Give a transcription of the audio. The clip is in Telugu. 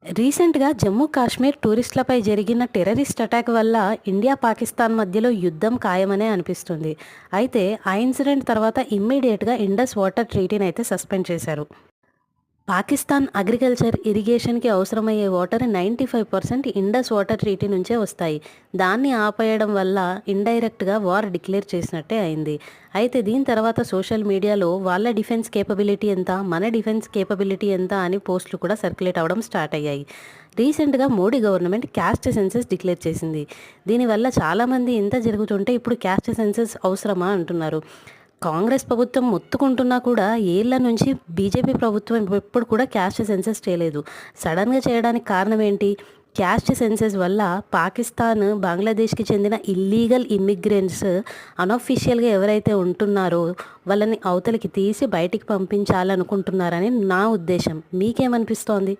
రీసెంట్‌గా జమ్మూ కాశ్మీర్ టూరిస్టులపై జరిగిన టెర్రరిస్ట్ అటాక్ వల్ల ఇండియా, పాకిస్తాన్ మధ్యలో యుద్ధం ఖాయమనే అనిపిస్తుంది. అయితే ఆ ఇన్సిడెంట్ తర్వాత ఇమ్మీడియేట్‌గా ఇండస్ వాటర్ ట్రీటీనైతే సస్పెండ్ చేశారు. పాకిస్తాన్ అగ్రికల్చర్, ఇరిగేషన్‌కి అవసరమయ్యే వాటర్ 95% ఇండస్ వాటర్ ట్రీటీ నుంచే వస్తాయి. దాన్ని ఆపేయడం వల్ల ఇండైరెక్ట్‌గా వార్ డిక్లేర్ చేసినట్టే అయింది. అయితే దీని తర్వాత సోషల్ మీడియాలో వాళ్ళ డిఫెన్స్ కేపబిలిటీ ఎంత, మన డిఫెన్స్ కేపబిలిటీ ఎంత అని పోస్టులు కూడా సర్క్యులేట్ అవ్వడం స్టార్ట్ అయ్యాయి. రీసెంట్‌గా Modi government caste census declare చేసింది. దీనివల్ల చాలామంది ఇంత జరుగుతుంటే ఇప్పుడు క్యాస్ట్ సెన్సస్ అవసరమా అంటున్నారు. కాంగ్రెస్ ప్రభుత్వం మొత్తుకుంటున్నా కూడా ఏళ్ల నుంచి బీజేపీ ప్రభుత్వం ఎప్పుడు కూడా క్యాస్ట్ సెన్సస్ చేయలేదు. సడన్‌గా చేయడానికి కారణం ఏంటి? క్యాస్ట్ సెన్సస్ వల్ల పాకిస్తాన్, బంగ్లాదేశ్‌కి చెందిన ఇల్లీగల్ ఇమ్మిగ్రెంట్స్ అనఫిషియల్‌గా ఎవరైతే ఉంటున్నారో వాళ్ళని అవతలికి తీసి బయటికి పంపించాలనుకుంటున్నారని నా ఉద్దేశం. మీకేమనిపిస్తోంది?